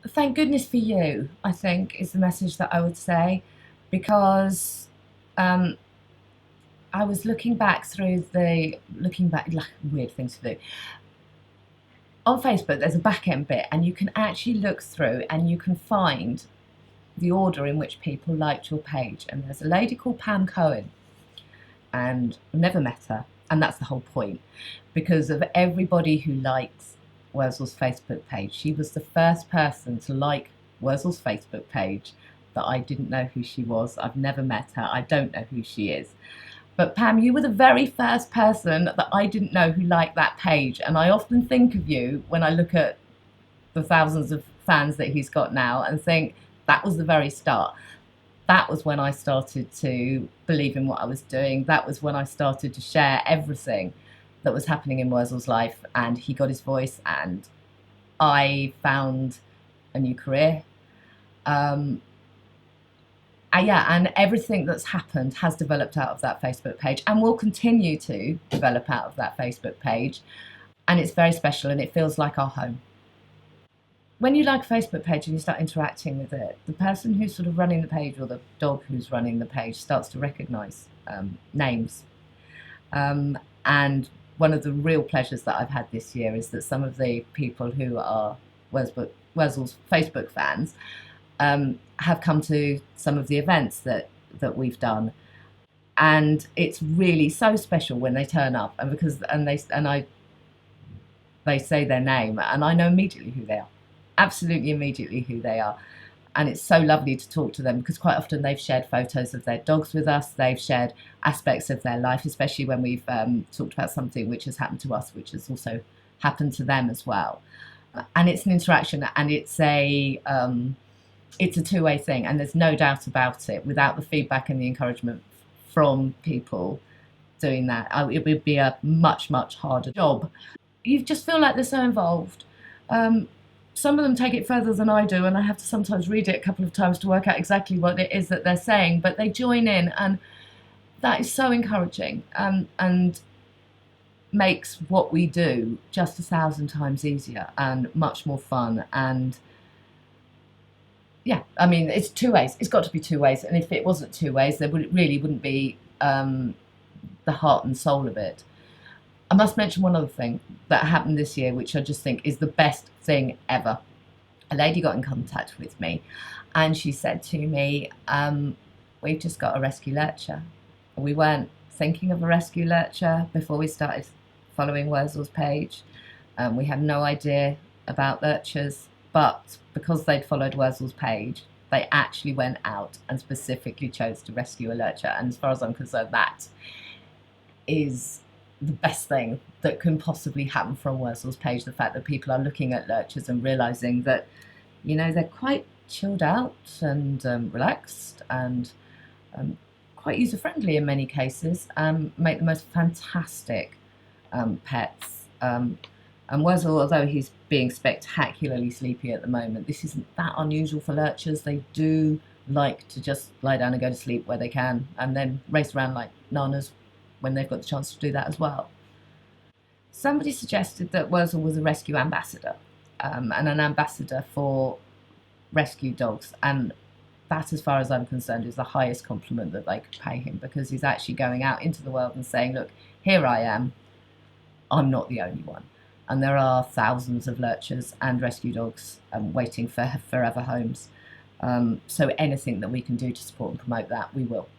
Thank goodness for you, I think, is the message that I would say, because um, I was looking back, like weird things to do. On Facebook, there's a back end bit, and you can actually look through and you can find the order in which people liked your page. And there's a lady called Pam Cohen, and I've never met her, and that's the whole point, because of everybody who likes Worzel's Facebook page. She was the first person to like Worzel's Facebook page that I didn't know who she was. I've never met her. I don't know who she is. But Pam, you were the very first person that I didn't know who liked that page. And I often think of you when I look at the thousands of fans that he's got now and think that was the very start. That was when I started to believe in what I was doing. That was when I started to share everything that was happening in Worzel's life. And he got his voice, and I found a new career. Um, yeah, and everything that's happened has developed out of that Facebook page and will continue to develop out of that Facebook page. And it's very special, and it feels like our home. When you like a Facebook page and you start interacting with it, the person who's sort of running the page, or the dog who's running the page, starts to recognize names. And one of the real pleasures that I've had this year is that some of the people who are Worzel's Facebook fans have come to some of the events that we've done, and it's really so special when they turn up, and they say their name, and I know immediately who they are, absolutely immediately who they are. And it's so lovely to talk to them, because quite often they've shared photos of their dogs with us, they've shared aspects of their life, especially when we've talked about something which has happened to us which has also happened to them as well. And it's an interaction, and it's a two-way thing, and there's no doubt about it. Without the feedback and the encouragement from people doing that, it would be a much harder job. You just feel like they're so involved. Some of them take it further than I do, and I have to sometimes read it a couple of times to work out exactly what it is that they're saying, but they join in, and that is so encouraging, and makes what we do just 1,000 times easier and much more fun. And yeah, I mean, it's two ways. It's got to be two ways. And if it wasn't two ways, there really wouldn't be the heart and soul of it. I must mention one other thing that happened this year, which I just think is the best thing ever. A lady got in contact with me, and she said to me, we've just got a rescue lurcher. We weren't thinking of a rescue lurcher before we started following Worzel's page. We had no idea about lurchers, but because they'd followed Worzel's page, they actually went out and specifically chose to rescue a lurcher. And as far as I'm concerned, that is the best thing that can possibly happen from Worzel's page. The fact that people are looking at lurchers and realising that, you know, they're quite chilled out and relaxed, and quite user-friendly in many cases, make the most fantastic pets. And Worzel, although he's being spectacularly sleepy at the moment, this isn't that unusual for lurchers. They do like to just lie down and go to sleep where they can, and then race around like nanas when they've got the chance to do that as well. Somebody suggested that Worzel was a rescue ambassador, and an ambassador for rescue dogs, and that, as far as I'm concerned, is the highest compliment that they could pay him, because he's actually going out into the world and saying, look, here I am, I'm not the only one. And there are thousands of lurchers and rescue dogs waiting for forever homes. So anything that we can do to support and promote that, we will.